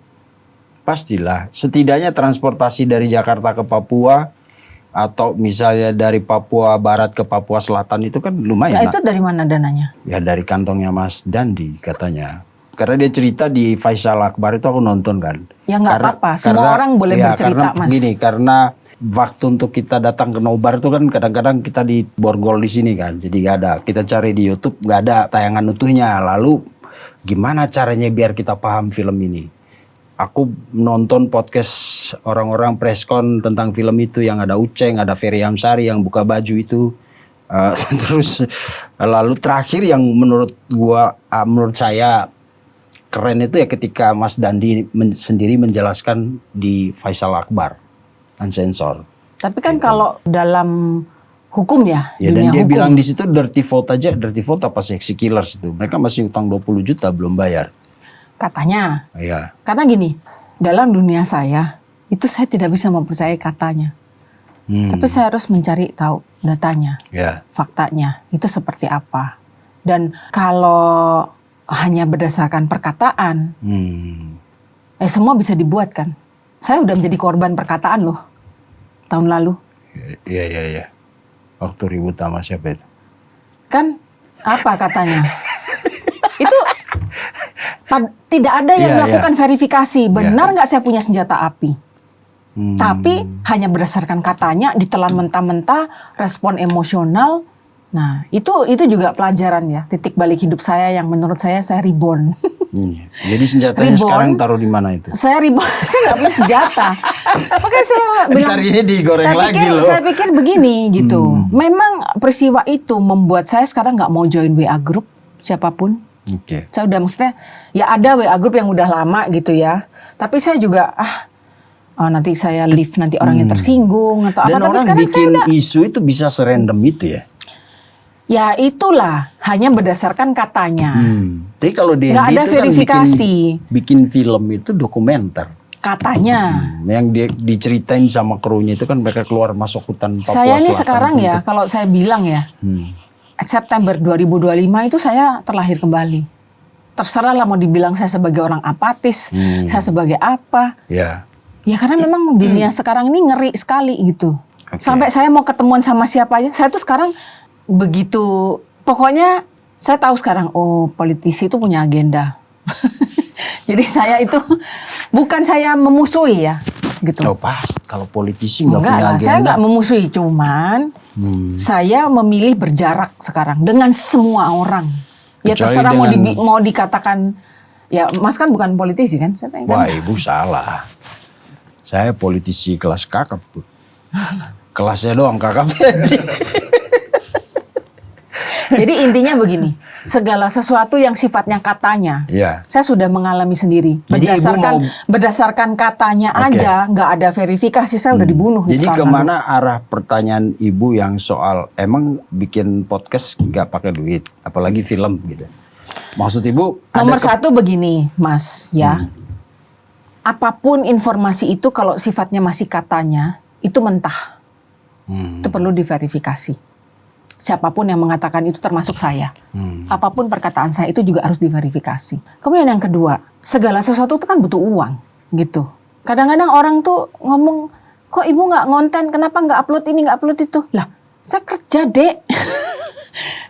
Pastilah. Setidaknya transportasi dari Jakarta ke Papua atau misalnya dari Papua Barat ke Papua Selatan itu kan lumayan. Nah, itu dari mana dananya? Ya dari kantongnya Mas Dandi katanya. Karena dia cerita di Faisal Akbar itu aku nonton kan. Ya nggak apa-apa, semua orang boleh bercerita, Mas. Gini, karena waktu untuk kita datang ke Nobar itu kan kadang-kadang kita di borgol di sini kan. Jadi nggak ada. Kita cari di YouTube nggak ada tayangan utuhnya. Lalu gimana caranya biar kita paham film ini? Aku nonton podcast orang-orang preskon tentang film itu yang ada Uceng, ada Ferry Amsari yang buka baju itu. Terus lalu terakhir yang menurut saya keren itu ya ketika Mas Dandi sendiri menjelaskan di Faisal Akbar Unsensor. Tapi kan kalau dalam hukum ya dan dunia dia hukum. bilang di situ dirty vote apa Sexy Killers itu. Mereka masih utang 20 juta belum bayar. Katanya. Iya. Karena gini, dalam dunia saya itu saya tidak bisa mempercayai katanya. Tapi saya harus mencari tahu datanya, faktanya itu seperti apa. Dan kalau hanya berdasarkan perkataan, semua bisa dibuat kan. Saya udah menjadi korban perkataan loh tahun lalu. Iya. Waktu ribut sama siapa itu? Kan apa katanya? Itu tidak ada yang melakukan verifikasi. Benar nggak saya punya senjata api? Tapi hanya berdasarkan katanya, ditelan mentah-mentah, respon emosional. Nah, itu juga pelajaran ya, titik balik hidup saya yang menurut saya reborn. Jadi senjatanya sekarang taruh di mana itu? Saya reborn, saya nggak punya senjata. Makanya saya bilang, ini digoreng lagi loh. Saya pikir begini gitu. Memang peristiwa itu membuat saya sekarang nggak mau join WA group siapapun. Saya udah maksudnya, ya ada WA group yang udah lama gitu ya. Tapi saya juga nanti saya leave nanti orang yang tersinggung atau dan apa. Tapi orang sekarang bikin isu itu bisa serandom itu ya? Ya itulah, hanya berdasarkan katanya. Tapi kalau dia nggak ada verifikasi. Kan bikin film itu dokumenter. Katanya. Yang diceritain sama krunya itu kan mereka keluar masuk hutan Papua Saya ini Selatan sekarang ya, kalau saya bilang ya, September 2025 itu saya terlahir kembali. Terserah lah mau dibilang saya sebagai orang apatis, saya sebagai apa. Ya karena memang dunia sekarang ini ngeri sekali gitu. Sampai saya mau ketemuan sama siapa aja, saya tuh sekarang begitu, pokoknya saya tahu sekarang, politisi itu punya agenda. Jadi saya itu bukan saya memusuhi ya, gitu. Pasti kalau politisi nggak punya agenda. Saya nggak memusuhi, cuman saya memilih berjarak sekarang dengan semua orang. Ya terserah mau dikatakan, ya Mas kan bukan politisi kan? Wah Ibu salah. Saya politisi kelas kakap tuh. Kelasnya doang kakap. Jadi intinya begini, segala sesuatu yang sifatnya katanya, saya sudah mengalami sendiri. Berdasarkan katanya aja, nggak ada verifikasi, saya udah dibunuh. Jadi kemana arah pertanyaan Ibu yang soal emang bikin podcast nggak pakai duit, apalagi film gitu? Maksud Ibu? Nomor satu begini, Mas, ya. Apapun informasi itu kalau sifatnya masih katanya, itu mentah. Itu perlu diverifikasi. Siapapun yang mengatakan itu termasuk saya. Apapun perkataan saya itu juga harus diverifikasi. Kemudian yang kedua, segala sesuatu itu kan butuh uang gitu. Kadang-kadang orang tuh ngomong, kok Ibu nggak ngonten, kenapa nggak upload ini, nggak upload itu? Lah, saya kerja, Dek.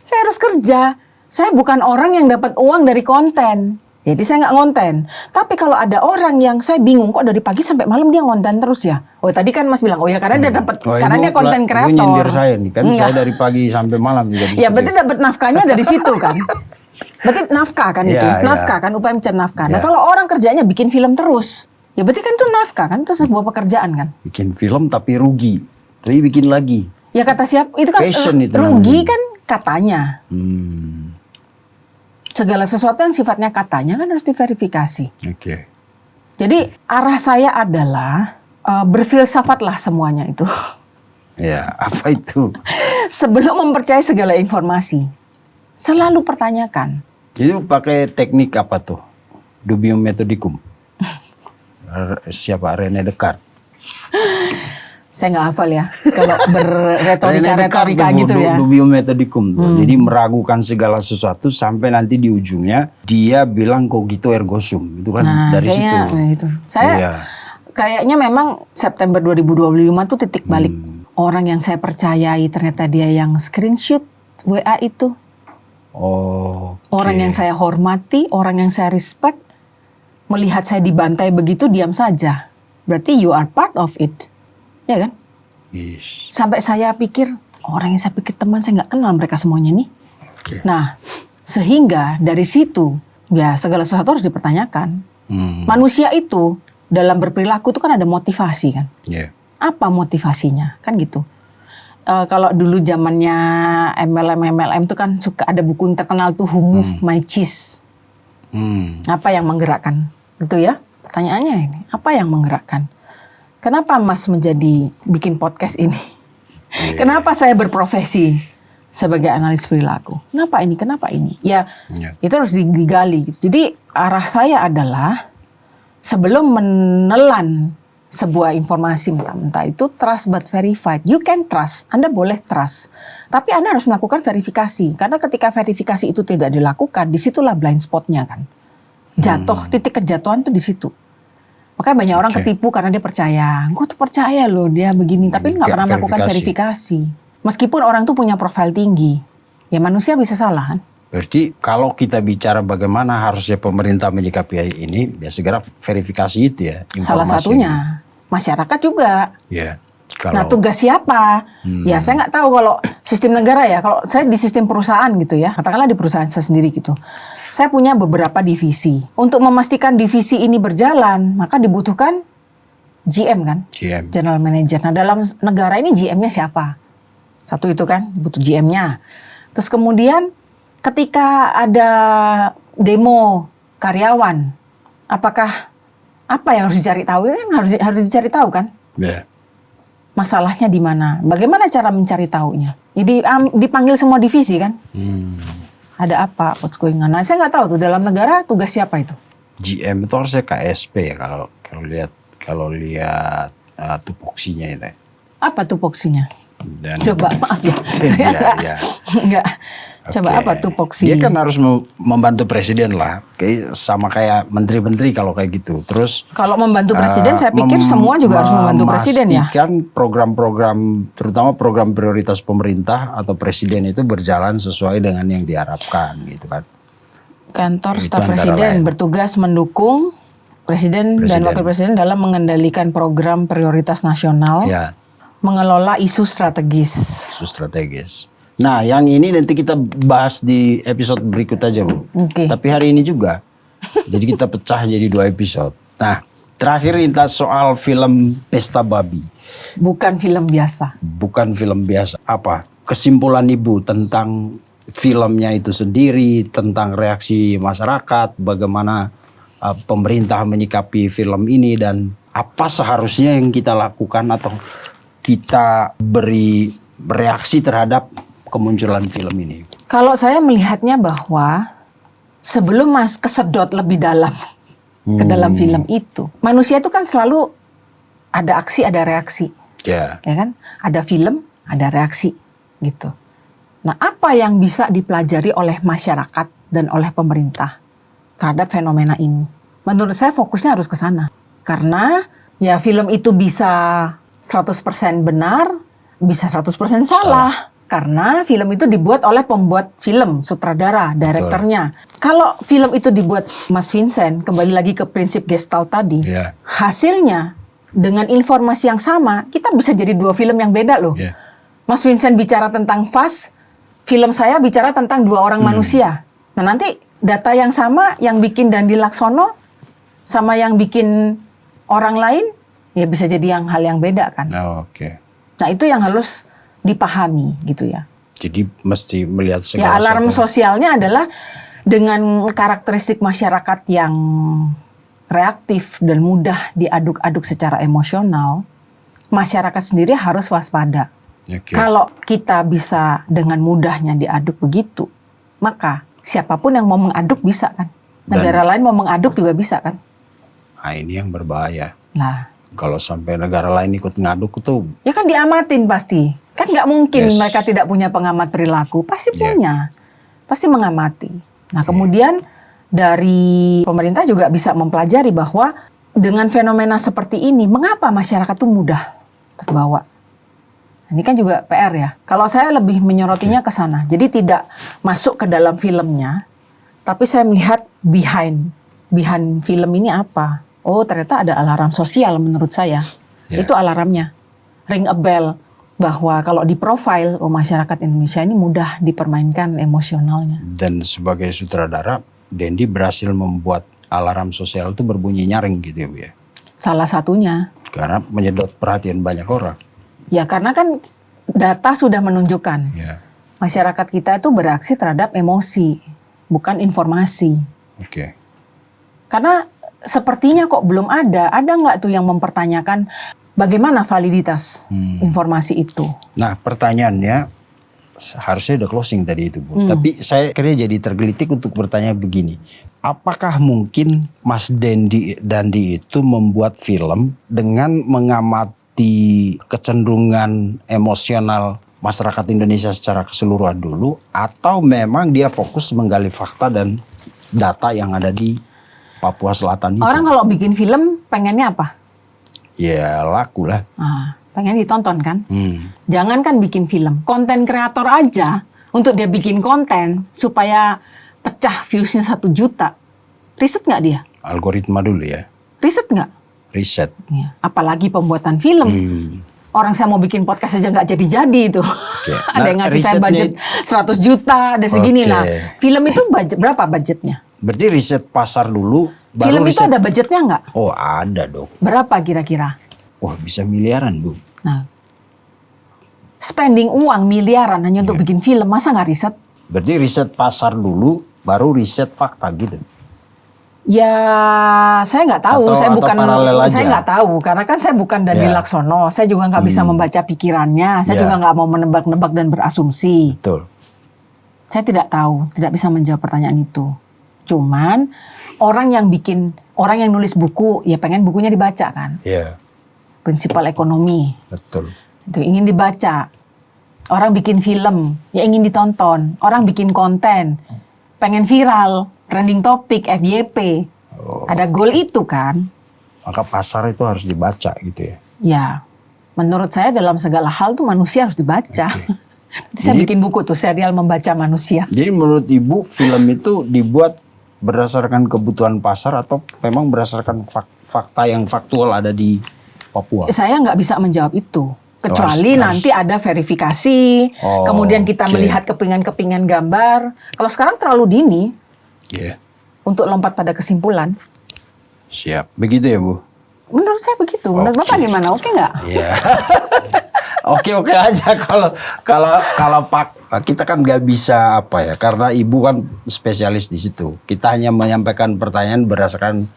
Saya harus kerja. Saya bukan orang yang dapat uang dari konten. Jadi saya nggak ngonten. Tapi kalau ada orang yang saya bingung, kok dari pagi sampai malam dia ngonten terus ya? Tadi kan Mas bilang, ya karena dia dapat, karena dia konten kreator. Ibu nyindir saya nih kan, saya dari pagi sampai malam juga. Ya berarti dapat nafkahnya dari situ kan? Berarti nafkah kan itu, nafkah kan, upaya mencari nafkah. Nah kalau orang kerjanya bikin film terus, ya berarti kan itu nafkah kan, itu sebuah pekerjaan kan? Bikin film tapi rugi, tapi bikin lagi. Ya kata siapa? Itu kan rugi kan katanya. Segala sesuatu yang sifatnya katanya kan harus diverifikasi. Jadi arah saya adalah berfilsafatlah semuanya itu. Ya, apa itu? Sebelum mempercayai segala informasi, selalu pertanyakan. Itu pakai teknik apa tuh? Dubium methodicum. Siapa? René Descartes. Saya nggak hafal ya kalau berretorika gitu ya. Dubium methodicum. Jadi meragukan segala sesuatu sampai nanti di ujungnya dia bilang cogito ergo sum. Itu kan dari situ. Itu. Saya kayaknya memang September 2025 tuh titik balik. Orang yang saya percayai ternyata dia yang screenshot WA itu. Oh. Orang yang saya hormati, orang yang saya respect, melihat saya dibantai begitu diam saja. Berarti you are part of it. Ya kan? Yes. Sampai saya pikir, orang yang saya pikir teman, saya nggak kenal mereka semuanya nih. Okay. Nah, sehingga dari situ, ya segala sesuatu harus dipertanyakan. Manusia itu dalam berperilaku itu kan ada motivasi kan. Yeah. Apa motivasinya? Kan gitu. Kalau dulu zamannya MLM itu kan suka ada buku yang terkenal tuh Who Moved My Cheese. Apa yang menggerakkan? Itu ya pertanyaannya ini. Apa yang menggerakkan? Kenapa Mas menjadi bikin podcast ini? Yeah. Kenapa saya berprofesi sebagai analis perilaku? Kenapa ini? Kenapa ini? Ya, itu harus digali. Gitu. Jadi arah saya adalah sebelum menelan sebuah informasi mentah-mentah itu trust but verified. You can trust, Anda boleh trust. Tapi Anda harus melakukan verifikasi. Karena ketika verifikasi itu tidak dilakukan, disitulah blind spotnya kan. Jatuh, titik kejatuhan tuh di situ. Makanya banyak orang ketipu karena dia percaya. Gue tuh percaya loh dia begini. Tapi nggak pernah melakukan verifikasi. Meskipun orang tuh punya profil tinggi. Ya manusia bisa salah kan. Berarti kalau kita bicara bagaimana harusnya pemerintah menyikapi ini, ya segera verifikasi itu ya. Salah satunya masyarakat juga. Ya. Nah tugas siapa? Ya saya nggak tahu kalau sistem negara ya. Kalau saya di sistem perusahaan gitu ya, katakanlah di perusahaan saya sendiri gitu. Saya punya beberapa divisi. Untuk memastikan divisi ini berjalan, maka dibutuhkan GM kan, General Manager. Nah dalam negara ini GM-nya siapa? Satu itu kan, butuh GM-nya. Terus kemudian ketika ada demo karyawan, apakah apa yang harus dicari tahu? Kan harus dicari tahu kan? Yeah. Masalahnya di mana? Bagaimana cara mencari tahunya? Jadi dipanggil semua divisi kan? Ada apa? What's going on? Nah, saya nggak tahu tuh dalam negara tugas siapa itu? GM itu harusnya KSP ya kalau lihat tupoksinya itu. Apa tupoksinya? Dan coba maaf ya, saya nggak. Coba apa tupoksi? Dia kan harus membantu presiden lah, sama kayak menteri-menteri kalau kayak gitu. Terus kalau membantu presiden, saya pikir semua juga harus membantu presiden ya. Memastikan program-program, terutama program prioritas pemerintah atau presiden itu berjalan sesuai dengan yang diharapkan, gitu kan. Kantor staf presiden bertugas mendukung presiden dan wakil presiden dalam mengendalikan program prioritas nasional, ya. Mengelola isu strategis. Isu strategis. Nah, yang ini nanti kita bahas di episode berikut aja, Bu. Okay. Tapi hari ini juga. Jadi kita pecah jadi 2 episode. Nah, terakhir kita soal film Pesta Babi. Bukan film biasa. Bukan film biasa. Apa? Kesimpulan Ibu tentang filmnya itu sendiri, tentang reaksi masyarakat, bagaimana pemerintah menyikapi film ini, dan apa seharusnya yang kita lakukan atau kita beri reaksi terhadap kemunculan film ini. Kalau saya melihatnya bahwa sebelum kesedot lebih dalam ke dalam film itu, manusia itu kan selalu ada aksi, ada reaksi, ya kan? Ada film, ada reaksi, gitu. Nah, apa yang bisa dipelajari oleh masyarakat dan oleh pemerintah terhadap fenomena ini? Menurut saya fokusnya harus ke sana, karena ya film itu bisa 100% benar, bisa 100% salah. Karena film itu dibuat oleh pembuat film, sutradara, direkturnya. Kalau film itu dibuat Mas Vincent, kembali lagi ke prinsip Gestalt tadi, hasilnya dengan informasi yang sama, kita bisa jadi 2 film yang beda loh. Mas Vincent bicara tentang Fast, film saya bicara tentang 2 orang manusia. Nah nanti data yang sama, yang bikin Dandi Laksono, sama yang bikin orang lain, ya bisa jadi hal yang beda kan. Nah itu yang harus dipahami gitu ya. Jadi mesti melihat segala ya, alarm sosialnya adalah dengan karakteristik masyarakat yang reaktif dan mudah diaduk-aduk secara emosional, masyarakat sendiri harus waspada. Kalau kita bisa dengan mudahnya diaduk begitu, maka siapapun yang mau mengaduk bisa kan. Negara lain mau mengaduk juga bisa kan. Nah ini yang berbahaya. Nah, kalau sampai negara lain ikut ngaduk itu, ya kan diamatin pasti. Kan nggak mungkin mereka tidak punya pengamat perilaku. Pasti punya. Pasti mengamati. Nah kemudian dari pemerintah juga bisa mempelajari bahwa dengan fenomena seperti ini, mengapa masyarakat itu mudah terbawa. Ini kan juga PR ya. Kalau saya lebih menyorotinya ke sana. Jadi tidak masuk ke dalam filmnya, tapi saya melihat behind film ini apa. Oh, ternyata ada alarm sosial menurut saya. Itu alarmnya. Ring a bell bahwa kalau di profile masyarakat Indonesia ini mudah dipermainkan emosionalnya. Dan sebagai sutradara, Dendi berhasil membuat alarm sosial itu berbunyi nyaring gitu ya Bu ya. Salah satunya. Karena menyedot perhatian banyak orang. Ya karena kan data sudah menunjukkan masyarakat kita itu bereaksi terhadap emosi, bukan informasi. Oke. Karena sepertinya kok belum ada nggak tuh yang mempertanyakan bagaimana validitas informasi itu? Nah pertanyaannya, harusnya udah closing tadi itu Bu. Tapi saya kira jadi tergelitik untuk bertanya begini. Apakah mungkin Mas Dandi itu membuat film dengan mengamati kecenderungan emosional masyarakat Indonesia secara keseluruhan dulu, atau memang dia fokus menggali fakta dan data yang ada di Papua Selatan itu? Orang kalau bikin film pengennya apa? Ya laku lah. Pengen ditonton kan? Jangan kan bikin film, konten kreator aja untuk dia bikin konten supaya pecah viewsnya 1 juta. Riset nggak dia? Algoritma dulu ya. Riset nggak? Riset. Ya, apalagi pembuatan film. Orang saya mau bikin podcast aja nggak jadi-jadi itu. Ada yang ngasih saya budget 100 juta, ada segini. Nah, film itu berapa budgetnya? Berarti riset pasar dulu. Baru Film riset. itu ada budgetnya nggak? Oh ada dong. Berapa kira-kira? Wah bisa miliaran Bu. Nah, spending uang miliaran hanya untuk bikin film, masa nggak riset? Berarti riset pasar dulu, baru riset fakta gitu. Ya, saya nggak tahu. Atau Saya nggak tahu karena kan saya bukan Dandi Laksono. Saya juga nggak bisa membaca pikirannya. Saya juga nggak mau menebak-nebak dan berasumsi. Betul. Saya tidak tahu, tidak bisa menjawab pertanyaan itu. Cuman orang yang nulis buku, ya pengen bukunya dibaca kan. Iya. Prinsipal ekonomi. Betul. Itu ingin dibaca. Orang bikin film, ya ingin ditonton. Orang bikin konten, pengen viral, trending topik, FYP. Ada goal itu kan. Maka pasar itu harus dibaca gitu ya. Ya, menurut saya dalam segala hal tuh manusia harus dibaca. Saya bikin buku tuh, serial membaca manusia. Jadi menurut Ibu film itu dibuat berdasarkan kebutuhan pasar atau memang berdasarkan fakta yang faktual ada di Papua? Saya nggak bisa menjawab itu. Kecuali nanti ada verifikasi, kemudian kita melihat kepingan-kepingan gambar. Kalau sekarang terlalu dini untuk lompat pada kesimpulan. Siap, begitu ya Bu? Menurut saya begitu. Menurut Bapak gimana? Oke nggak? Iya. Oke aja kalau Pak, kita kan nggak bisa apa ya, karena Ibu kan spesialis di situ. Kita hanya menyampaikan pertanyaan berdasarkan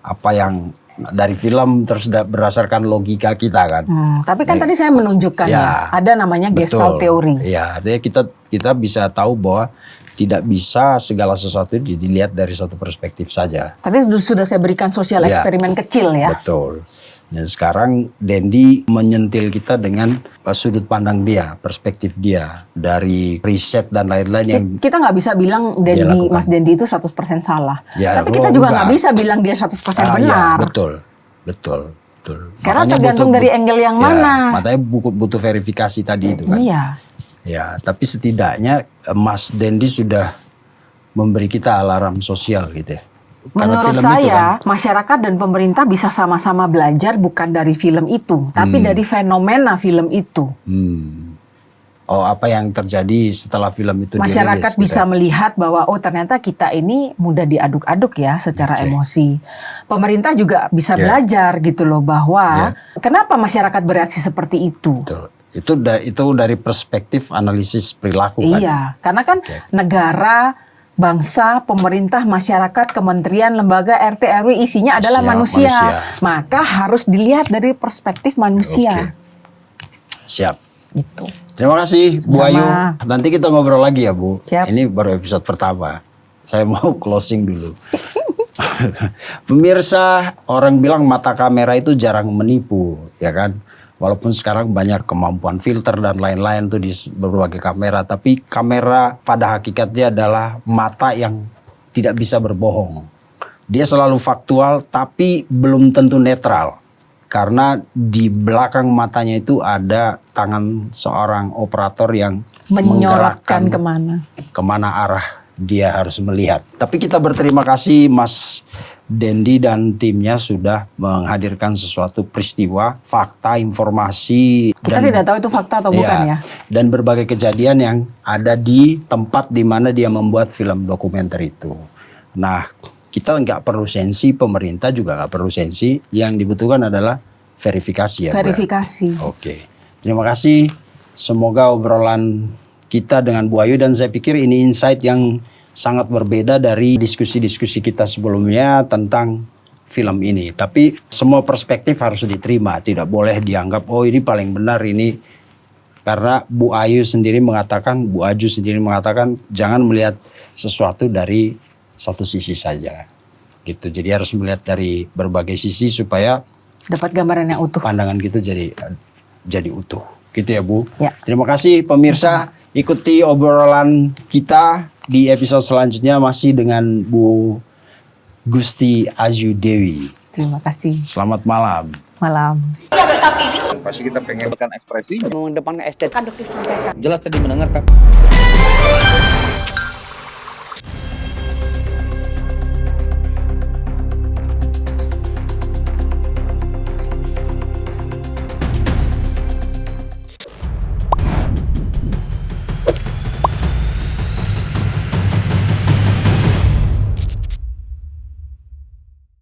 apa yang dari film, terus berdasarkan logika kita kan. Tapi kan tadi saya menunjukkan ada namanya Gestalt teori. Ya, artinya kita bisa tahu bahwa tidak bisa segala sesuatu dilihat dari satu perspektif saja. Tadi sudah saya berikan sosial eksperimen kecil ya. Betul. Dan sekarang Dendi menyentil kita dengan sudut pandang dia, perspektif dia, dari riset dan lain-lain yang kita nggak bisa bilang Mas Dendi itu 100% salah. Tapi kita juga nggak bisa bilang dia 100% benar. Betul. Karena tergantung dari angle yang mana. Makanya butuh verifikasi tadi itu kan. Iya. Ya, tapi setidaknya Mas Dendi sudah memberi kita alarm sosial gitu ya. Menurut saya, masyarakat dan pemerintah bisa sama-sama belajar bukan dari film itu, tapi dari fenomena film itu. Oh, apa yang terjadi setelah film itu masyarakat dirilis, bisa melihat bahwa ternyata kita ini mudah diaduk-aduk ya secara emosi. Pemerintah juga bisa belajar gitu loh bahwa kenapa masyarakat bereaksi seperti itu. Betul. Itu dari perspektif analisis perilaku kan. Iya, karena kan negara, bangsa, pemerintah, masyarakat, kementerian, lembaga, RT, RW isinya adalah manusia. Maka harus dilihat dari perspektif manusia. Siap. Gitu. Terima kasih Bu Ayu. Nanti kita ngobrol lagi ya Bu. Siap. Ini baru episode pertama. Saya mau closing dulu. Pemirsa, orang bilang mata kamera itu jarang menipu, ya kan? Walaupun sekarang banyak kemampuan filter dan lain-lain tuh di berbagai kamera, tapi kamera pada hakikatnya adalah mata yang tidak bisa berbohong. Dia selalu faktual tapi belum tentu netral. karena di belakang matanya itu ada tangan seorang operator yang menyorotkan menggerakkan kemana arah dia harus melihat. Tapi kita berterima kasih Mas Dendi dan timnya sudah menghadirkan sesuatu peristiwa, fakta, informasi. Kita tidak tahu itu fakta atau bukan ya. Dan berbagai kejadian yang ada di tempat di mana dia membuat film dokumenter itu. Nah, kita nggak perlu sensi, pemerintah juga nggak perlu sensi. Yang dibutuhkan adalah verifikasi ya. Verifikasi. Oke. Terima kasih. Semoga obrolan kita dengan Bu Ayu, dan saya pikir ini insight yang sangat berbeda dari diskusi-diskusi kita sebelumnya tentang film ini. Tapi semua perspektif harus diterima, tidak boleh dianggap oh ini paling benar ini. Karena Bu Aju sendiri mengatakan jangan melihat sesuatu dari satu sisi saja. Gitu. Jadi harus melihat dari berbagai sisi supaya dapat gambaran yang utuh. Pandangan kita jadi utuh. Gitu ya Bu. Ya. Terima kasih pemirsa. Ikuti obrolan kita di episode selanjutnya masih dengan Bu Gusti Aju Dewi. Terima kasih. Selamat malam. Malam. Pasti kita pengen ekspresi mengedepankan estetika. jelas tadi mendengarkan.